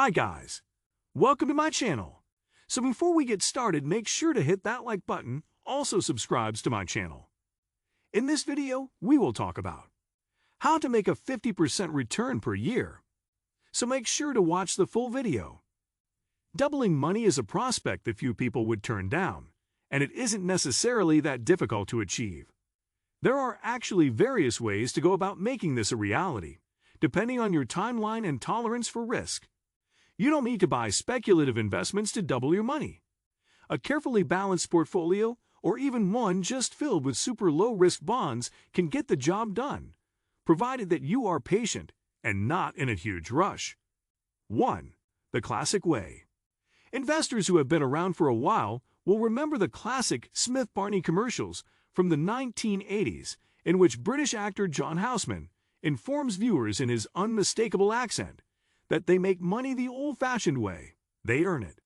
Hi guys, welcome to my channel. So before we get started, make sure to hit that like button, also subscribes to my channel. In this video, we will talk about how to make a 50% return per year. So make sure to watch the full video. Doubling money is a prospect that few people would turn down, and it isn't necessarily that difficult to achieve. There are actually various ways to go about making this a reality, depending on your timeline and tolerance for risk. You don't need to buy speculative investments to double your money. A carefully balanced portfolio, or even one just filled with super low-risk bonds, can get the job done, provided that you are patient and not in a huge rush. 1. The classic way. Investors who have been around for a while will remember the classic Smith-Barney commercials from the 1980s, in which British actor John Houseman informs viewers in his unmistakable accent that they make money the old-fashioned way, they earn it.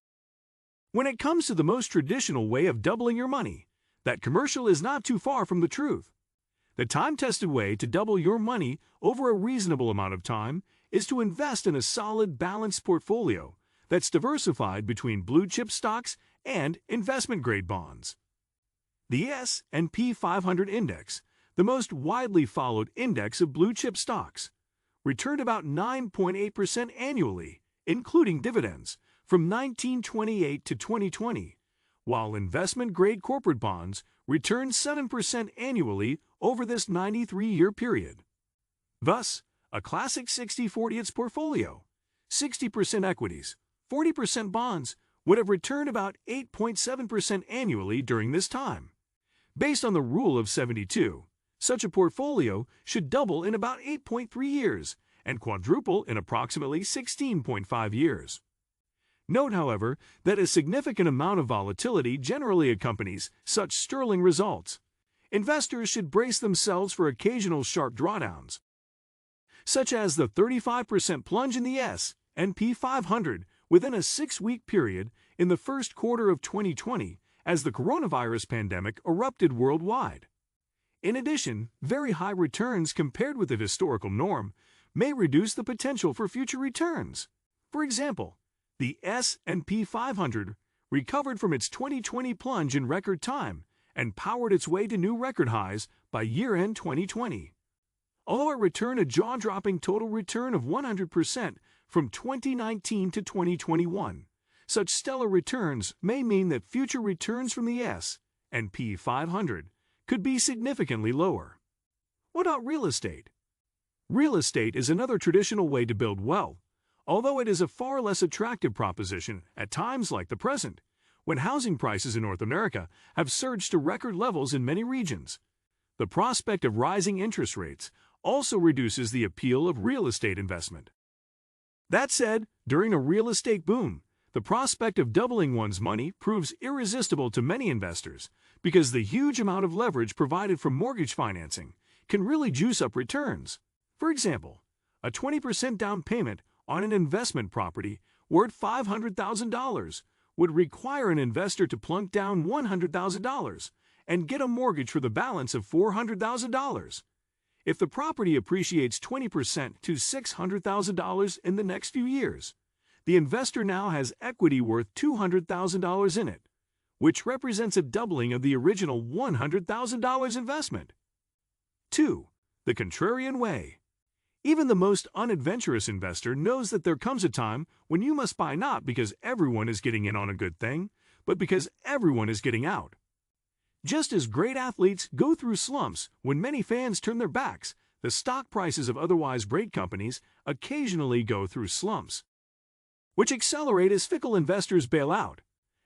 When it comes to the most traditional way of doubling your money, that commercial is not too far from the truth. The time-tested way to double your money over a reasonable amount of time is to invest in a solid, balanced portfolio that's diversified between blue-chip stocks and investment-grade bonds. The S&P 500 Index, the most widely followed index of blue-chip stocks, returned about 9.8% annually, including dividends, from 1928 to 2020, while investment-grade corporate bonds returned 7% annually over this 93-year period. Thus, a classic 60-40 portfolio, 60% equities, 40% bonds, would have returned about 8.7% annually during this time. Based on the rule of 72, such a portfolio should double in about 8.3 years and quadruple in approximately 16.5 years. Note, however, that a significant amount of volatility generally accompanies such sterling results. Investors should brace themselves for occasional sharp drawdowns, such as the 35% plunge in the S&P 500 within a 6-week period in the first quarter of 2020 as the coronavirus pandemic erupted worldwide. In addition, very high returns compared with the historical norm may reduce the potential for future returns. For example, the S&P 500 recovered from its 2020 plunge in record time and powered its way to new record highs by year-end 2020. Although it returned a jaw-dropping total return of 100% from 2019 to 2021, such stellar returns may mean that future returns from the S&P 500 could be significantly lower. What about real estate? Real estate is another traditional way to build wealth, although it is a far less attractive proposition at times like the present, when housing prices in North America have surged to record levels in many regions. The prospect of rising interest rates also reduces the appeal of real estate investment. That said, during a real estate boom, the prospect of doubling one's money proves irresistible to many investors because the huge amount of leverage provided from mortgage financing can really juice up returns. For example, a 20% down payment on an investment property worth $500,000 would require an investor to plunk down $100,000 and get a mortgage for the balance of $400,000. If the property appreciates 20% to $600,000 in the next few years, the investor now has equity worth $200,000 in it, which represents a doubling of the original $100,000 investment. 2. The contrarian way. Even the most unadventurous investor knows that there comes a time when you must buy not because everyone is getting in on a good thing, but because everyone is getting out. Just as great athletes go through slumps when many fans turn their backs, the stock prices of otherwise great companies occasionally go through slumps, which accelerate as fickle investors bail out.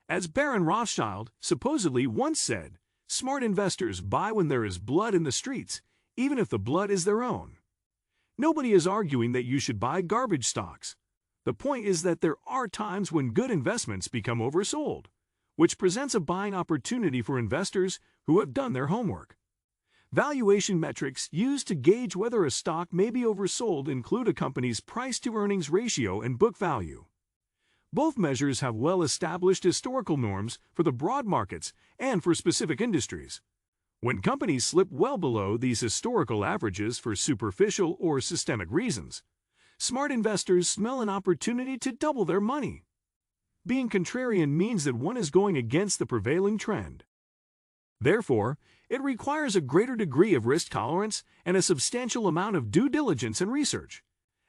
As Baron Rothschild supposedly once said, smart investors buy when there is blood in the streets, even if the blood is their own. Nobody is arguing that you should buy garbage stocks. The point is that there are times when good investments become oversold, which presents a buying opportunity for investors who have done their homework. Valuation metrics used to gauge whether a stock may be oversold include a company's price-to-earnings ratio and book value. Both measures have well-established historical norms for the broad markets and for specific industries. When companies slip well below these historical averages for superficial or systemic reasons, Smart investors smell an opportunity to double their money. Being contrarian means that one is going against the prevailing trend. Therefore, it requires a greater degree of risk tolerance and a substantial amount of due diligence and research.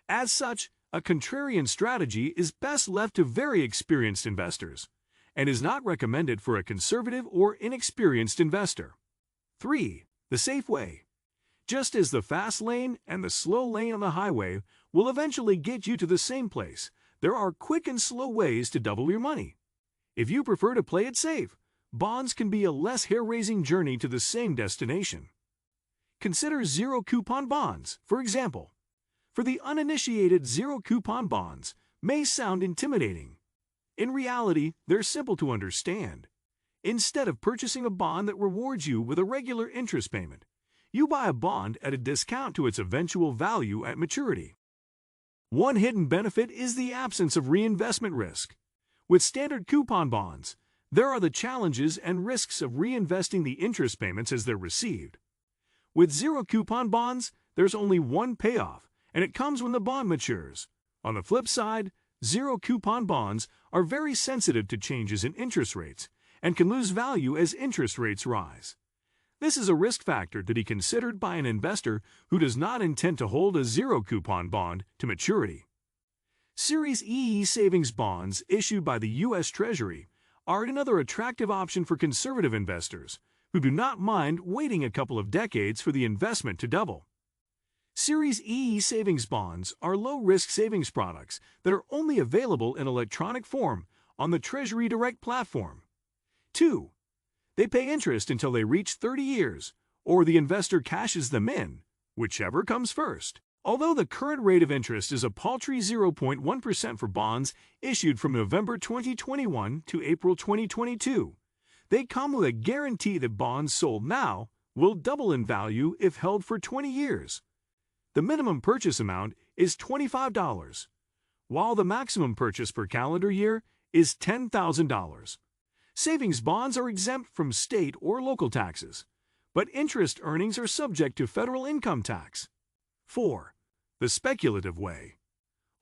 As such, a contrarian strategy is best left to very experienced investors and is not recommended for a conservative or inexperienced investor. 3. The safe way. Just as the fast lane and the slow lane on the highway will eventually get you to the same place, there are quick and slow ways to double your money. If you prefer to play it safe, bonds can be a less hair-raising journey to the same destination. Consider zero-coupon bonds, for example. For the uninitiated, zero-coupon bonds may sound intimidating. In reality, they're simple to understand. Instead of purchasing a bond that rewards you with a regular interest payment, you buy a bond at a discount to its eventual value at maturity. One hidden benefit is the absence of reinvestment risk. With standard coupon bonds, there are the challenges and risks of reinvesting the interest payments as they're received. With zero-coupon bonds, there's only one payoff, and it comes when the bond matures. On the flip side, zero-coupon bonds are very sensitive to changes in interest rates and can lose value as interest rates rise. This is a risk factor to be considered by an investor who does not intend to hold a zero-coupon bond to maturity. Series E savings bonds issued by the U.S. Treasury are another attractive option for conservative investors who do not mind waiting a couple of decades for the investment to double. Series E savings bonds are low-risk savings products that are only available in electronic form on the Treasury Direct platform. 2. They pay interest until they reach 30 years, or the investor cashes them in, whichever comes first. Although the current rate of interest is a paltry 0.1% for bonds issued from November 2021 to April 2022, they come with a guarantee that bonds sold now will double in value if held for 20 years. The minimum purchase amount is $25, while the maximum purchase per calendar year is $10,000. Savings bonds are exempt from state or local taxes, but interest earnings are subject to federal income tax. 4. The speculative way.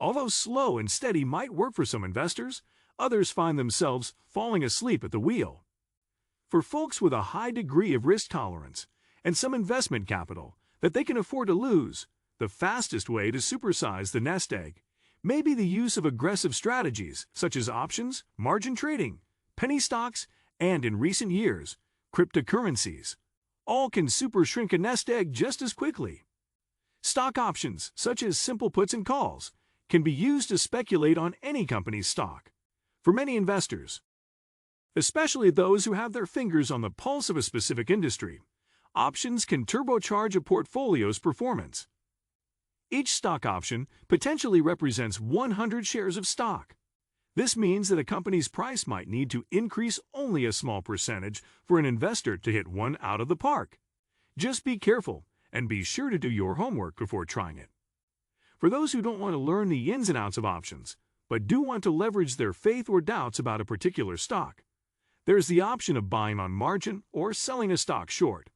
Although slow and steady might work for some investors, others find themselves falling asleep at the wheel. For folks with a high degree of risk tolerance and some investment capital that they can afford to lose, the fastest way to supersize the nest egg may be the use of aggressive strategies such as options, margin trading, penny stocks, and in recent years, cryptocurrencies. All can super shrink a nest egg just as quickly. Stock options, such as simple puts and calls, can be used to speculate on any company's stock. For many investors, especially those who have their fingers on the pulse of a specific industry, options can turbocharge a portfolio's performance. Each stock option potentially represents 100 shares of stock. This means that a company's price might need to increase only a small percentage for an investor to hit one out of the park. Just be careful and be sure to do your homework before trying it. For those who don't want to learn the ins and outs of options, but do want to leverage their faith or doubts about a particular stock, there's the option of buying on margin or selling a stock short.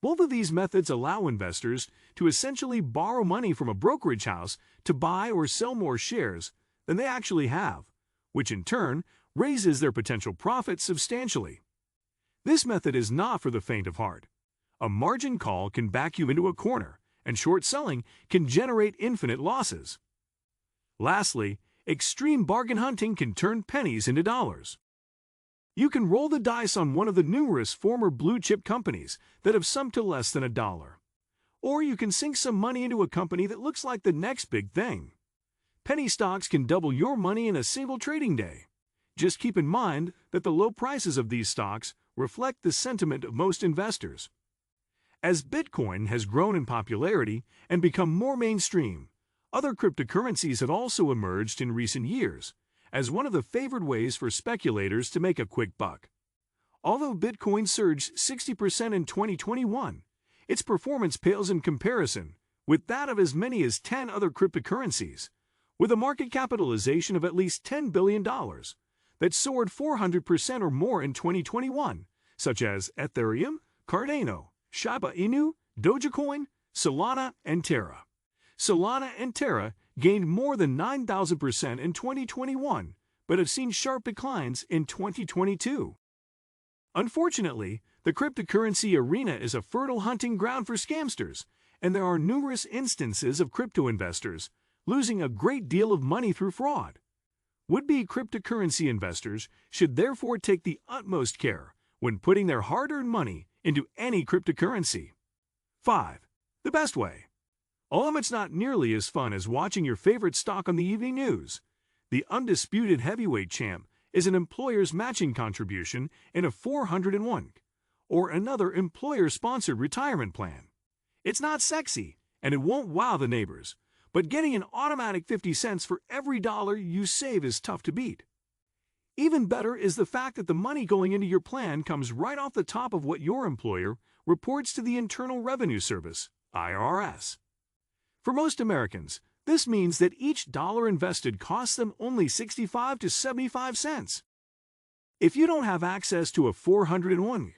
Both of these methods allow investors to essentially borrow money from a brokerage house to buy or sell more shares than they actually have, which in turn raises their potential profits substantially. This method is not for the faint of heart. A margin call can back you into a corner, and short selling can generate infinite losses. Lastly, extreme bargain hunting can turn pennies into dollars. You can roll the dice on one of the numerous former blue-chip companies that have sunk to less than $1. Or you can sink some money into a company that looks like the next big thing. Penny stocks can double your money in a single trading day. Just keep in mind that the low prices of these stocks reflect the sentiment of most investors. As Bitcoin has grown in popularity and become more mainstream, other cryptocurrencies have also emerged in recent years as one of the favored ways for speculators to make a quick buck. Although Bitcoin surged 60% in 2021, its performance pales in comparison with that of as many as 10 other cryptocurrencies, with a market capitalization of at least $10 billion that soared 400% or more in 2021, such as Ethereum, Cardano, Shiba Inu, Dogecoin, Solana, and Terra. Solana and Terra gained more than 9,000% in 2021, but have seen sharp declines in 2022. Unfortunately, the cryptocurrency arena is a fertile hunting ground for scamsters, and there are numerous instances of crypto investors losing a great deal of money through fraud. Would-be cryptocurrency investors should therefore take the utmost care when putting their hard-earned money into any cryptocurrency. 5. The best way. Although it's not nearly as fun as watching your favorite stock on the evening news, the undisputed heavyweight champ is an employer's matching contribution in a 401 or another employer-sponsored retirement plan. It's not sexy, and it won't wow the neighbors, but getting an automatic 50 cents for every dollar you save is tough to beat. Even better is the fact that the money going into your plan comes right off the top of what your employer reports to the Internal Revenue Service, IRS. For most Americans, this means that each dollar invested costs them only 65 to 75 cents. If you don't have access to a 401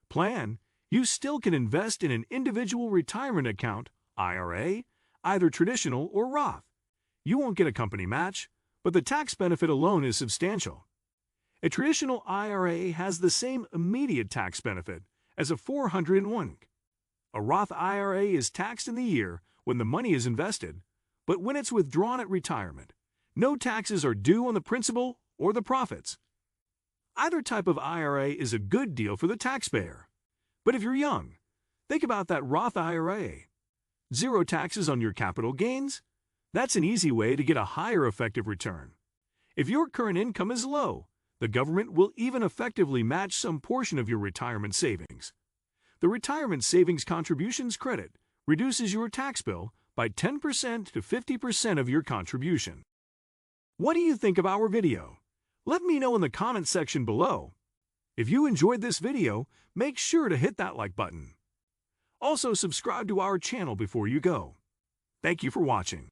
plan, you still can invest in an individual retirement account, IRA, either traditional or Roth. You won't get a company match, but the tax benefit alone is substantial. A traditional IRA has the same immediate tax benefit as a 401. A Roth IRA is taxed in the year when the money is invested, but when it's withdrawn at retirement, no taxes are due on the principal or the profits. Either type of IRA is a good deal for the taxpayer. But if you're young, think about that Roth IRA. Zero taxes on your capital gains? That's an easy way to get a higher effective return. If your current income is low, the government will even effectively match some portion of your retirement savings. The Retirement Savings Contributions Credit reduces your tax bill by 10% to 50% of your contribution. What do you think of our video? Let me know in the comment section below. If you enjoyed this video, make sure to hit that like button. Also, subscribe to our channel before you go. Thank you for watching.